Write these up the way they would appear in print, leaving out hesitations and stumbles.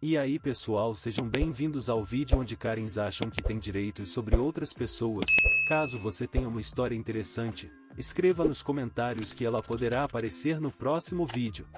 E aí pessoal, sejam bem-vindos ao vídeo onde Karens acham que tem direitos sobre outras pessoas. Caso você tenha uma história interessante, escreva nos comentários que ela poderá aparecer no próximo vídeo.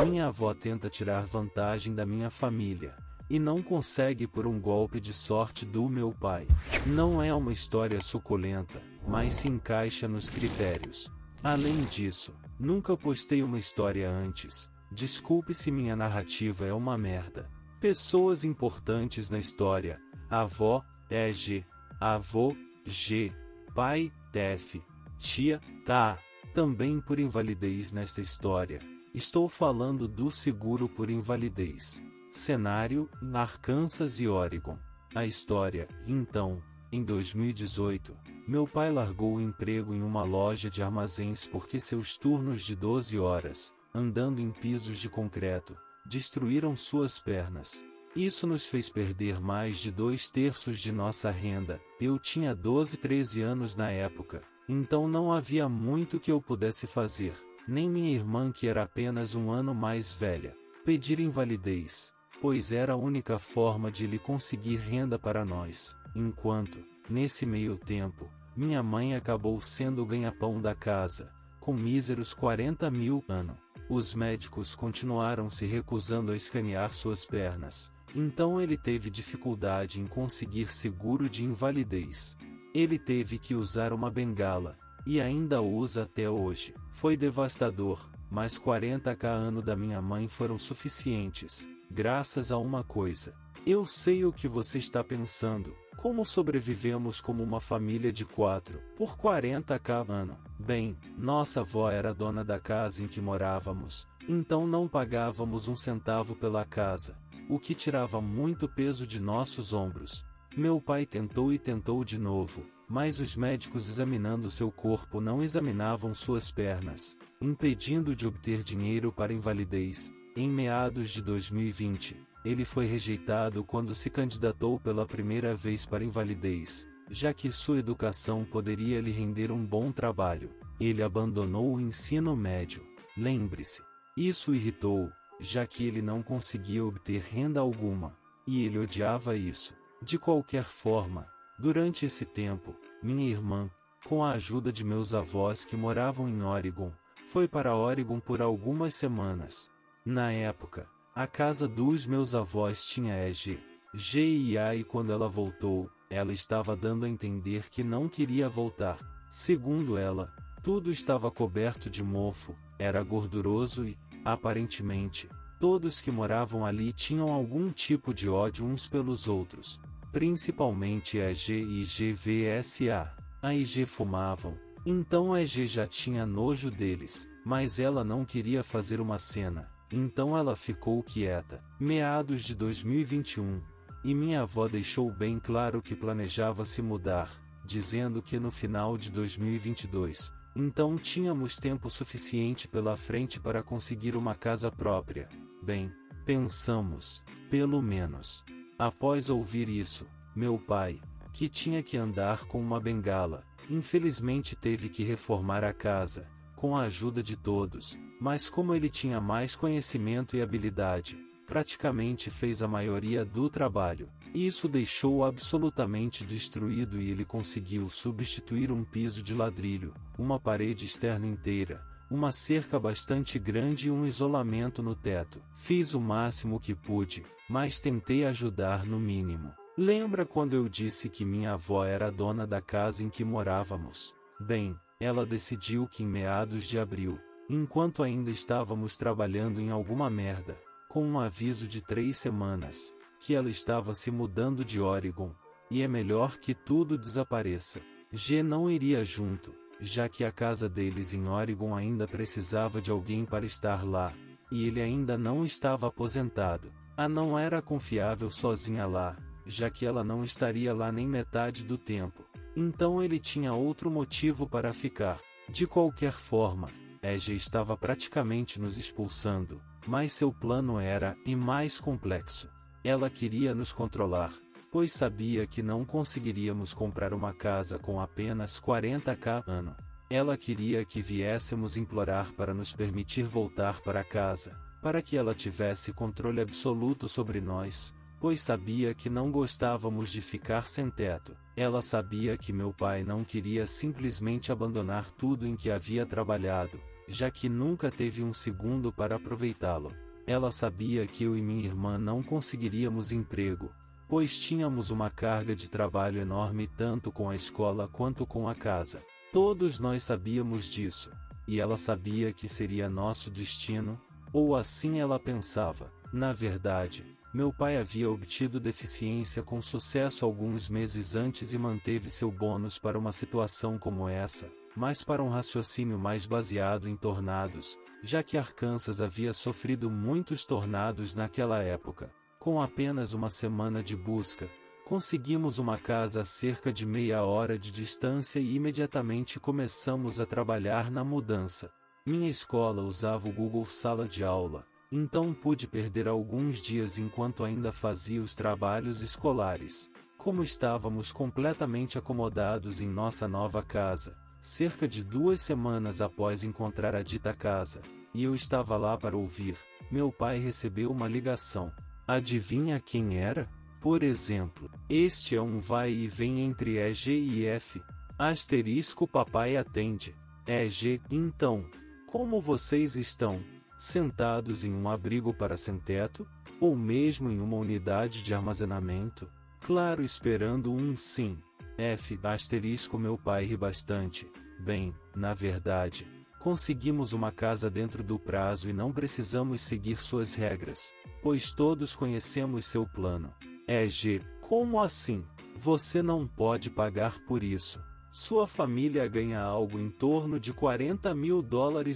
Minha avó tenta tirar vantagem da minha família, e não consegue por um golpe de sorte do meu pai. Não é uma história suculenta, mas se encaixa nos critérios. Além disso, nunca postei uma história antes. Desculpe se minha narrativa é uma merda. Pessoas importantes na história: avó, G, avô, G, pai, F, tia, tá. Também por invalidez nesta história. Estou falando do seguro por invalidez. Cenário: Arkansas e Oregon. A história: então, em 2018, meu pai largou o emprego em uma loja de armazéns porque seus turnos de 12 horas, andando em pisos de concreto, destruíram suas pernas. Isso nos fez perder mais de 2/3 de nossa renda. Eu tinha 13 anos na época, então não havia muito que eu pudesse fazer, nem minha irmã, que era apenas um ano mais velha, pedir invalidez, pois era a única forma de ele conseguir renda para nós. Enquanto, nesse meio tempo, minha mãe acabou sendo o ganha-pão da casa, com míseros 40 mil ano. Os médicos continuaram se recusando a escanear suas pernas, então ele teve dificuldade em conseguir seguro de invalidez. Ele teve que usar uma bengala, e ainda usa até hoje. Foi devastador, mas 40k ano da minha mãe foram suficientes, graças a uma coisa. Eu sei o que você está pensando: como sobrevivemos como uma família de 4 por 40k ano? Bem, nossa avó era dona da casa em que morávamos, então não pagávamos um centavo pela casa, o que tirava muito peso de nossos ombros. Meu pai tentou e tentou de novo, mas os médicos examinando seu corpo não examinavam suas pernas, impedindo de obter dinheiro para invalidez. Em meados de 2020, ele foi rejeitado quando se candidatou pela primeira vez para invalidez, já que sua educação poderia lhe render um bom trabalho. Ele abandonou o ensino médio. Lembre-se, isso irritou, já que ele não conseguia obter renda alguma, e ele odiava isso. De qualquer forma, durante esse tempo, minha irmã, com a ajuda de meus avós que moravam em Oregon, foi para Oregon por algumas semanas. Na época, a casa dos meus avós tinha EG, GIA, e quando ela voltou, ela estava dando a entender que não queria voltar. Segundo ela, tudo estava coberto de mofo, era gorduroso e, aparentemente, todos que moravam ali tinham algum tipo de ódio uns pelos outros, principalmente EG e GVSA. A IG fumavam, então a EG já tinha nojo deles, mas ela não queria fazer uma cena. Então ela ficou quieta. Meados de 2021, e minha avó deixou bem claro que planejava se mudar, dizendo que no final de 2022, então tínhamos tempo suficiente pela frente para conseguir uma casa própria. Bem, pensamos, pelo menos. Após ouvir isso, meu pai, que tinha que andar com uma bengala, infelizmente teve que reformar a casa, com a ajuda de todos, mas como ele tinha mais conhecimento e habilidade, praticamente fez a maioria do trabalho. Isso deixou-o absolutamente destruído e ele conseguiu substituir um piso de ladrilho, uma parede externa inteira, uma cerca bastante grande e um isolamento no teto. Fiz o máximo que pude, mas tentei ajudar no mínimo. Lembra quando eu disse que minha avó era a dona da casa em que morávamos? Bem, ela decidiu que em meados de abril, enquanto ainda estávamos trabalhando em alguma merda, com um aviso de 3 semanas, que ela estava se mudando de Oregon, e é melhor que tudo desapareça. G não iria junto, já que a casa deles em Oregon ainda precisava de alguém para estar lá, e ele ainda não estava aposentado. A não era confiável sozinha lá, já que ela não estaria lá nem metade do tempo. Então ele tinha outro motivo para ficar. De qualquer forma, EG estava praticamente nos expulsando, mas seu plano era e mais complexo. Ela queria nos controlar, pois sabia que não conseguiríamos comprar uma casa com apenas 40k ano. Ela queria que viéssemos implorar para nos permitir voltar para casa, para que ela tivesse controle absoluto sobre nós, pois sabia que não gostávamos de ficar sem teto. Ela sabia que meu pai não queria simplesmente abandonar tudo em que havia trabalhado, já que nunca teve um segundo para aproveitá-lo. Ela sabia que eu e minha irmã não conseguiríamos emprego, pois tínhamos uma carga de trabalho enorme tanto com a escola quanto com a casa. Todos nós sabíamos disso, e ela sabia que seria nosso destino, ou assim ela pensava. Na verdade, meu pai havia obtido deficiência com sucesso alguns meses antes e manteve seu bônus para uma situação como essa, mas para um raciocínio mais baseado em tornados, já que Arkansas havia sofrido muitos tornados naquela época. Com apenas uma semana de busca, conseguimos uma casa a cerca de meia hora de distância e imediatamente começamos a trabalhar na mudança. Minha escola usava o Google Sala de Aula, então pude perder alguns dias enquanto ainda fazia os trabalhos escolares. Como estávamos completamente acomodados em nossa nova casa, cerca de 2 semanas após encontrar a dita casa, e eu estava lá para ouvir, meu pai recebeu uma ligação. Adivinha quem era? Por exemplo, este é um vai e vem entre EG e F. Asterisco papai atende. EG, então, como vocês estão? Sentados em um abrigo para sem-teto? Ou mesmo em uma unidade de armazenamento? Claro, esperando um sim. F. Asterisco meu pai ri bastante. Bem, na verdade, conseguimos uma casa dentro do prazo e não precisamos seguir suas regras, pois todos conhecemos seu plano. EG, como assim? Você não pode pagar por isso. Sua família ganha algo em torno de $40 mil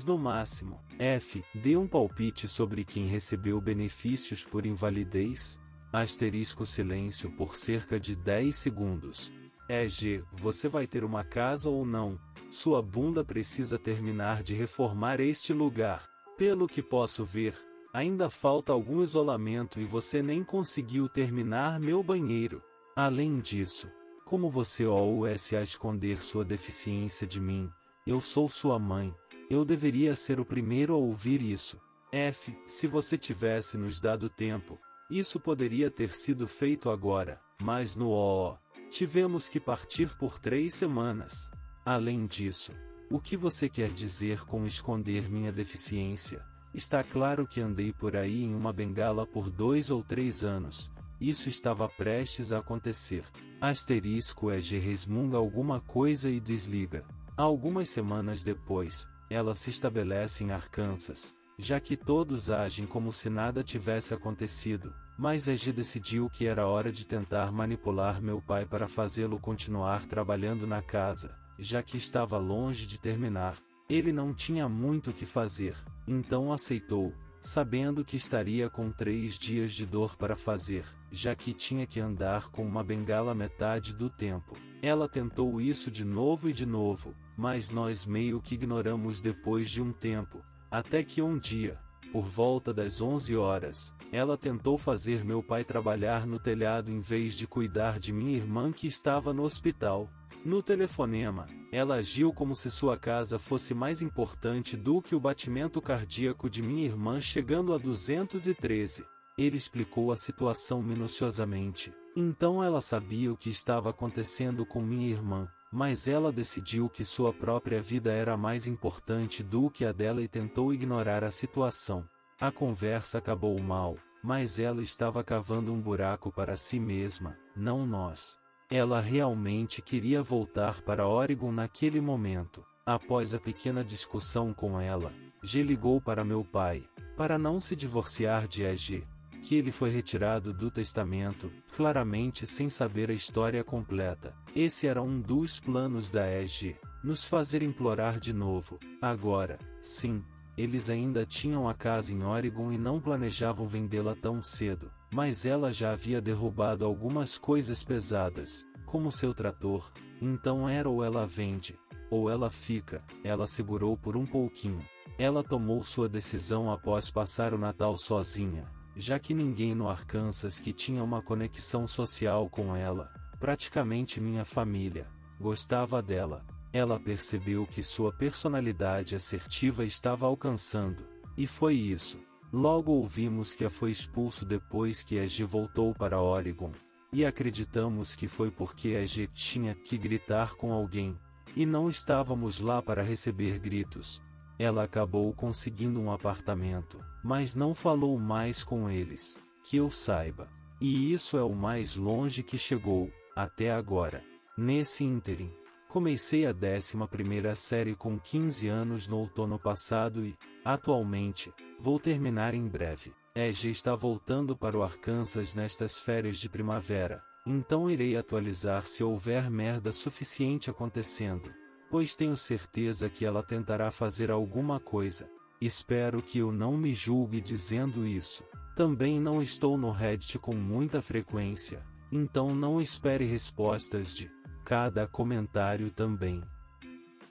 no máximo. F. Dê um palpite sobre quem recebeu benefícios por invalidez? Asterisco silêncio por cerca de 10 segundos. EG, você vai ter uma casa ou não? Sua bunda precisa terminar de reformar este lugar. Pelo que posso ver, ainda falta algum isolamento e você nem conseguiu terminar meu banheiro. Além disso, como você ousa esconder sua deficiência de mim? Eu sou sua mãe. Eu deveria ser o primeiro a ouvir isso. F. Se você tivesse nos dado tempo, isso poderia ter sido feito agora, mas no OO, tivemos que partir por 3 semanas. Além disso, o que você quer dizer com esconder minha deficiência? Está claro que andei por aí em uma bengala por 2 ou 3 anos. Isso estava prestes a acontecer. Asterisco EG resmunga alguma coisa e desliga. Algumas semanas depois, ela se estabelece em Arkansas, já que todos agem como se nada tivesse acontecido, mas EG decidiu que era hora de tentar manipular meu pai para fazê-lo continuar trabalhando na casa, já que estava longe de terminar. Ele não tinha muito o que fazer, então aceitou, sabendo que estaria com 3 dias de dor para fazer, já que tinha que andar com uma bengala metade do tempo. Ela tentou isso de novo, mas nós meio que ignoramos depois de um tempo, até que um dia, por volta das 11 horas, ela tentou fazer meu pai trabalhar no telhado em vez de cuidar de minha irmã que estava no hospital. No telefonema, ela agiu como se sua casa fosse mais importante do que o batimento cardíaco de minha irmã chegando a 213. Ele explicou a situação minuciosamente. Então ela sabia o que estava acontecendo com minha irmã, mas ela decidiu que sua própria vida era mais importante do que a dela e tentou ignorar a situação. A conversa acabou mal, mas ela estava cavando um buraco para si mesma, não nós. Ela realmente queria voltar para Oregon naquele momento. Após a pequena discussão com ela, G ligou para meu pai, para não se divorciar de EG, que ele foi retirado do testamento, claramente sem saber a história completa. Esse era um dos planos da EG, nos fazer implorar de novo. Agora, sim, eles ainda tinham a casa em Oregon e não planejavam vendê-la tão cedo, mas ela já havia derrubado algumas coisas pesadas, como seu trator, então era ou ela vende, ou ela fica. Ela segurou por um pouquinho. Ela tomou sua decisão após passar o Natal sozinha, já que ninguém no Arkansas que tinha uma conexão social com ela, praticamente minha família, gostava dela. Ela percebeu que sua personalidade assertiva estava alcançando, e foi isso. Logo ouvimos que a foi expulso depois que a G voltou para Oregon, e acreditamos que foi porque a G tinha que gritar com alguém, e não estávamos lá para receber gritos. Ela acabou conseguindo um apartamento, mas não falou mais com eles, que eu saiba. E isso é o mais longe que chegou, até agora. Nesse ínterim, comecei a 11ª série com 15 anos no outono passado e, atualmente, vou terminar em breve. EG está voltando para o Arkansas nestas férias de primavera, então irei atualizar se houver merda suficiente acontecendo, pois tenho certeza que ela tentará fazer alguma coisa. Espero que eu não me julgue dizendo isso. Também não estou no Reddit com muita frequência, então não espere respostas de cada comentário também.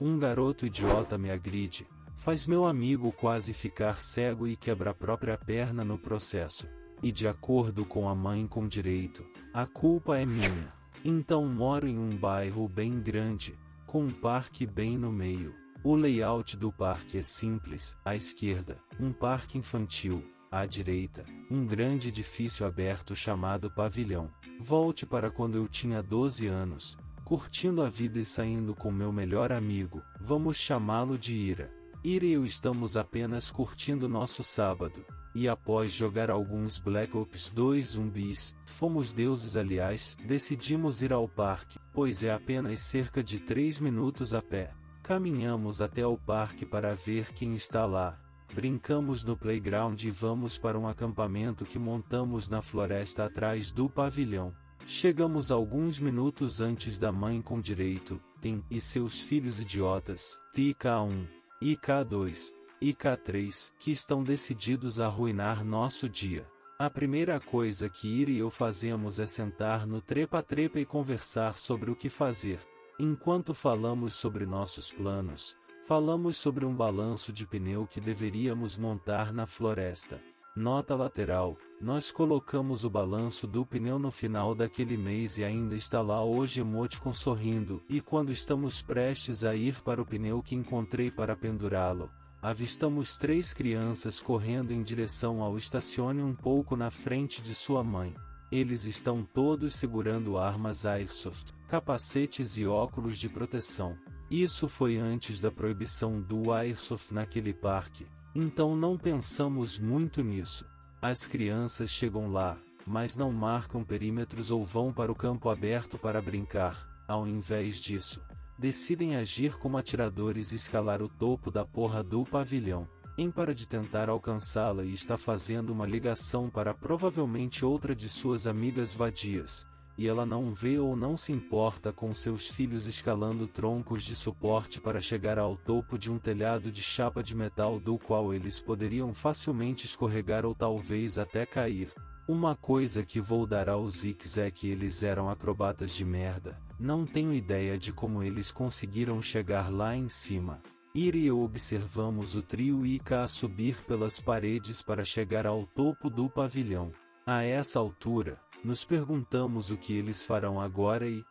Um garoto idiota me agride, faz meu amigo quase ficar cego e quebra a própria perna no processo. E de acordo com a mãe com direito, a culpa é minha. Então moro em um bairro bem grande, com um parque bem no meio. O layout do parque é simples, à esquerda, um parque infantil, à direita, um grande edifício aberto chamado pavilhão. Volte para quando eu tinha 12 anos, curtindo a vida e saindo com meu melhor amigo, vamos chamá-lo de Ira. Ira e eu estamos apenas curtindo nosso sábado, e após jogar alguns Black Ops 2 zumbis, fomos deuses aliás, decidimos ir ao parque, pois é apenas cerca de 3 minutos a pé. Caminhamos até o parque para ver quem está lá. Brincamos no playground e vamos para um acampamento que montamos na floresta atrás do pavilhão. Chegamos alguns minutos antes da mãe com direito, Tim e seus filhos idiotas, TK1, IK2, IK3, que estão decididos a arruinar nosso dia. A primeira coisa que Ira e eu fazemos é sentar no trepa-trepa e conversar sobre o que fazer. Enquanto falamos sobre nossos planos, falamos sobre um balanço de pneu que deveríamos montar na floresta. Nota lateral, nós colocamos o balanço do pneu no final daquele mês e ainda está lá hoje emoticon sorrindo, e quando estamos prestes a ir para o pneu que encontrei para pendurá-lo, avistamos 3 crianças correndo em direção ao estacione um pouco na frente de sua mãe. Eles estão todos segurando armas Airsoft, capacetes e óculos de proteção. Isso foi antes da proibição do Airsoft naquele parque, então não pensamos muito nisso. As crianças chegam lá, mas não marcam perímetros ou vão para o campo aberto para brincar. Ao invés disso, decidem agir como atiradores e escalar o topo da porra do pavilhão. Em para de tentar alcançá-la e está fazendo uma ligação para provavelmente outra de suas amigas vadias, e ela não vê ou não se importa com seus filhos escalando troncos de suporte para chegar ao topo de um telhado de chapa de metal do qual eles poderiam facilmente escorregar ou talvez até cair. Uma coisa que vou dar aos Zix é que eles eram acrobatas de merda, não tenho ideia de como eles conseguiram chegar lá em cima. Ira e eu observamos o trio IK subir pelas paredes para chegar ao topo do pavilhão. A essa altura, nos perguntamos o que eles farão agora e,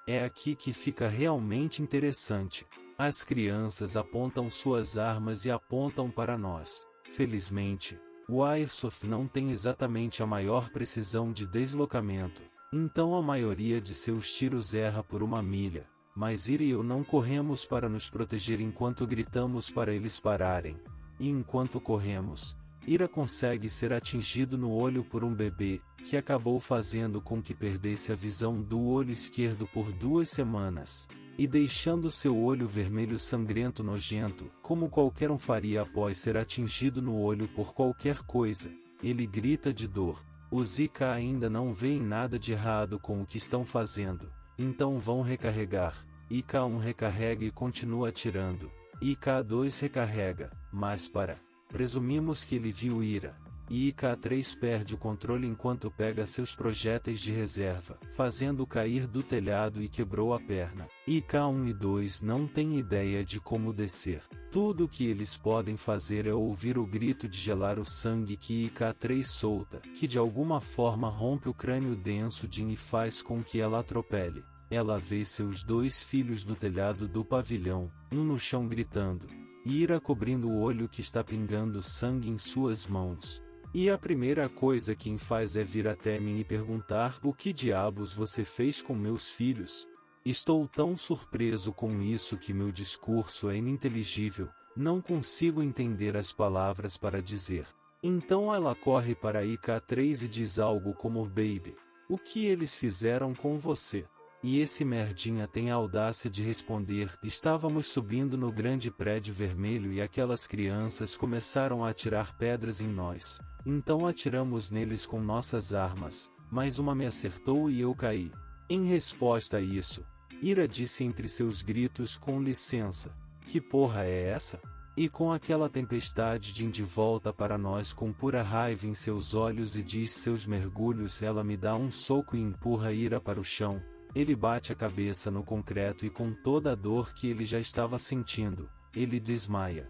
é aqui que fica realmente interessante. As crianças apontam suas armas e apontam para nós. Felizmente, o Airsoft não tem exatamente a maior precisão de deslocamento, então a maioria de seus tiros erra por uma milha. Mas Ira e eu não corremos para nos proteger enquanto gritamos para eles pararem. E enquanto corremos, Ira consegue ser atingido no olho por um bebê, que acabou fazendo com que perdesse a visão do olho esquerdo por 2 semanas, e deixando seu olho vermelho sangrento nojento, como qualquer um faria após ser atingido no olho por qualquer coisa. Ele grita de dor. Os IK ainda não veem nada de errado com o que estão fazendo. Então vão recarregar. IK1 recarrega e continua atirando. IK2 recarrega, mas presumimos que ele viu Ira. E IK3 perde o controle enquanto pega seus projéteis de reserva, fazendo cair do telhado e quebrou a perna. IK1 e 2 não têm ideia de como descer. Tudo o que eles podem fazer é ouvir o grito de gelar o sangue que IK3 solta, que de alguma forma rompe o crânio denso de Jean e faz com que ela atropele. Ela vê seus 2 filhos no telhado do pavilhão, um no chão gritando. Ira cobrindo o olho que está pingando sangue em suas mãos. E a primeira coisa que faz é vir até mim e perguntar: o que diabos você fez com meus filhos? Estou tão surpreso com isso que meu discurso é ininteligível, não consigo entender as palavras para dizer. Então ela corre para IK3 e diz algo como: baby, o que eles fizeram com você? E esse merdinha tem a audácia de responder: estávamos subindo no grande prédio vermelho e aquelas crianças começaram a atirar pedras em nós. Então atiramos neles com nossas armas, mas uma me acertou e eu caí. Em resposta a isso, Ira disse entre seus gritos: com licença, que porra é essa? E com aquela tempestade de volta para nós com pura raiva em seus olhos e diz seus mergulhos, ela me dá um soco e empurra Ira para o chão. Ele bate a cabeça no concreto e com toda a dor que ele já estava sentindo, ele desmaia.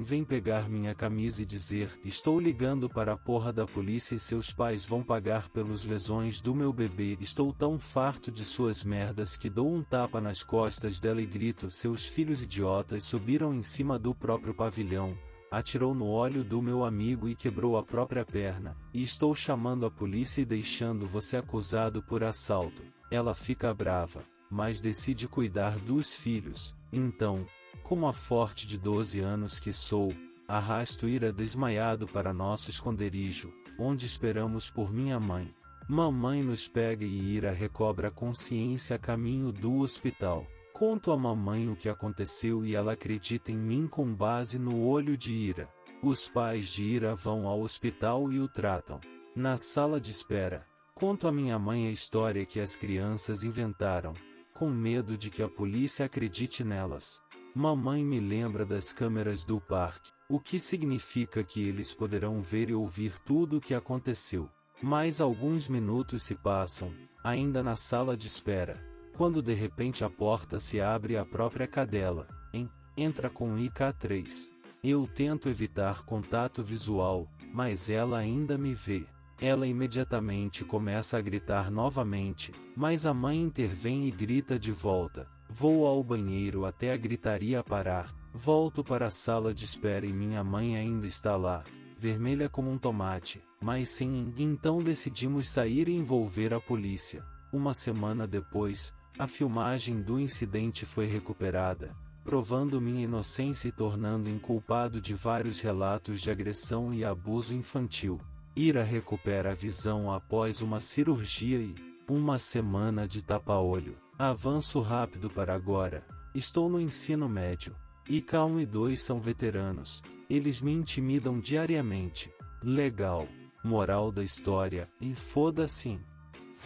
Vem pegar minha camisa e dizer: estou ligando para a porra da polícia e seus pais vão pagar pelas lesões do meu bebê. Estou tão farto de suas merdas que dou um tapa nas costas dela e grito: seus filhos idiotas subiram em cima do próprio pavilhão, atirou no óleo do meu amigo e quebrou a própria perna, e estou chamando a polícia e deixando você acusado por assalto. Ela fica brava, mas decide cuidar dos filhos. Então, como a forte de 12 anos que sou, arrasto Ira desmaiado para nosso esconderijo, onde esperamos por minha mãe. Mamãe nos pega e Ira recobra a consciência a caminho do hospital. Conto a mamãe o que aconteceu e ela acredita em mim com base no olho de Ira. Os pais de Ira vão ao hospital e o tratam. Na sala de espera, conto a minha mãe a história que as crianças inventaram, com medo de que a polícia acredite nelas. Mamãe me lembra das câmeras do parque, o que significa que eles poderão ver e ouvir tudo o que aconteceu. Mais alguns minutos se passam, ainda na sala de espera, quando de repente a porta se abre e a própria cadela entra com IK3. Eu tento evitar contato visual, mas ela ainda me vê. Ela imediatamente começa a gritar novamente, mas a mãe intervém e grita de volta. Vou ao banheiro até a gritaria parar, volto para a sala de espera e minha mãe ainda está lá, vermelha como um tomate, mas sem. Então decidimos sair e envolver a polícia. Uma semana depois, a filmagem do incidente foi recuperada, provando minha inocência e tornando inculpado de vários relatos de agressão e abuso infantil. Ira recupera a visão após uma cirurgia e uma semana de tapa-olho. Avanço rápido para agora. Estou no ensino médio. IK1 e 2 são veteranos. Eles me intimidam diariamente. Legal. Moral da história. E foda-se.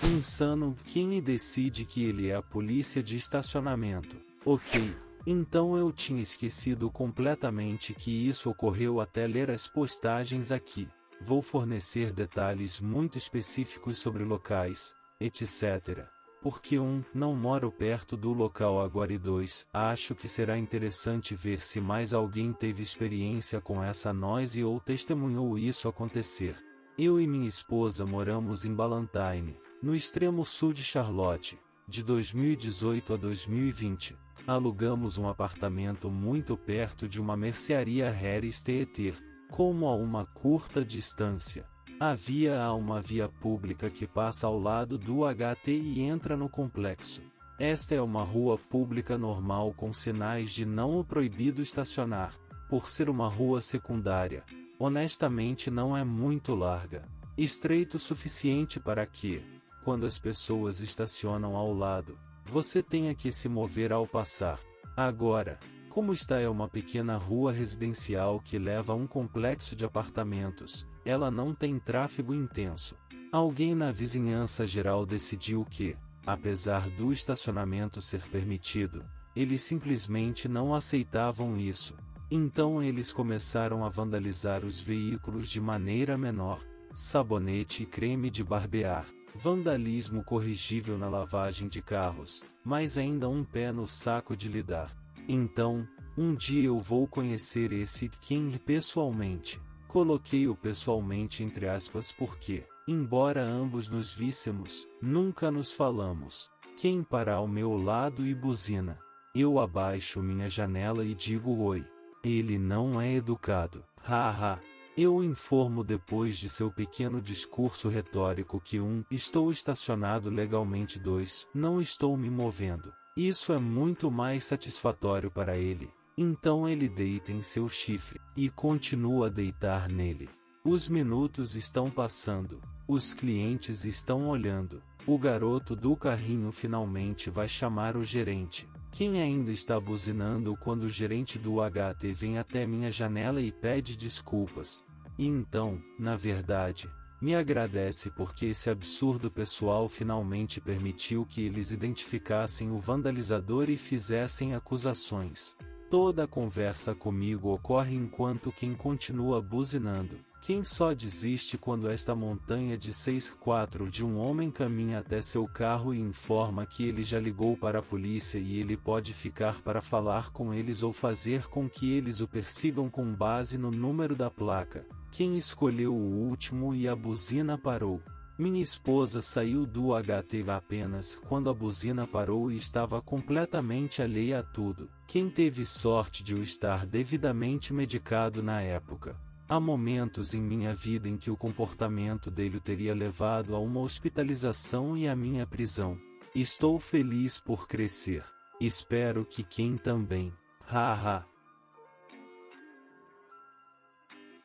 Insano. Quem decide que ele é a polícia de estacionamento? Ok. Então eu tinha esquecido completamente que isso ocorreu até ler as postagens aqui. Vou fornecer detalhes muito específicos sobre locais, etc. Porque não moro perto do local agora e 2, acho que será interessante ver se mais alguém teve experiência com essa noise ou testemunhou isso acontecer. Eu e minha esposa moramos em Ballantine, no extremo sul de Charlotte, de 2018 a 2020. Alugamos um apartamento muito perto de uma mercearia Harris Theatre, como a uma curta distância. Havia uma via pública que passa ao lado do HT e entra no complexo. Esta é uma rua pública normal com sinais de não proibido estacionar, por ser uma rua secundária. Honestamente não é muito larga. Estreito o suficiente para que, quando as pessoas estacionam ao lado, você tenha que se mover ao passar. Agora, como esta é uma pequena rua residencial que leva a um complexo de apartamentos, ela não tem tráfego intenso. Alguém na vizinhança geral decidiu que, apesar do estacionamento ser permitido, eles simplesmente não aceitavam isso. Então eles começaram a vandalizar os veículos de maneira menor. Sabonete e creme de barbear. Vandalismo corrigível na lavagem de carros, mas ainda um pé no saco de lidar. Então, um dia eu vou conhecer esse King pessoalmente. Coloquei o pessoalmente entre aspas porque, embora ambos nos víssemos, nunca nos falamos. Quem para ao meu lado e buzina. Eu abaixo minha janela e digo oi. Ele não é educado. Haha. Eu o informo depois de seu pequeno discurso retórico que 1. Estou estacionado legalmente. 2. Não estou me movendo. Isso é muito mais satisfatório para ele. Então ele deita em seu chifre, e continua a deitar nele. Os minutos estão passando. Os clientes estão olhando. O garoto do carrinho finalmente vai chamar o gerente. Quem ainda está buzinando quando o gerente do HT vem até minha janela e pede desculpas. E então, na verdade, me agradece porque esse absurdo pessoal finalmente permitiu que eles identificassem o vandalizador e fizessem acusações. Toda a conversa comigo ocorre enquanto quem continua buzinando. Quem só desiste quando esta montanha de 6x4 de um homem caminha até seu carro e informa que ele já ligou para a polícia e ele pode ficar para falar com eles ou fazer com que eles o persigam com base no número da placa. Quem escolheu o último e a buzina parou. Minha esposa saiu do HT apenas quando a buzina parou e estava completamente alheia a tudo. Quem teve sorte de eu estar devidamente medicado na época. Há momentos em minha vida em que o comportamento dele o teria levado a uma hospitalização e a minha prisão. Estou feliz por crescer. Espero que quem também. Haha.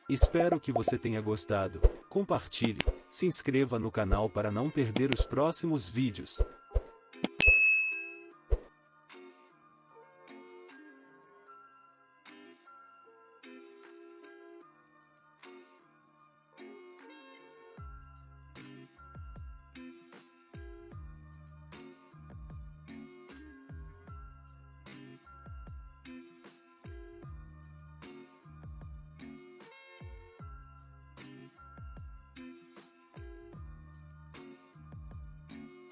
Espero que você tenha gostado. Compartilhe, se inscreva no canal para não perder os próximos vídeos.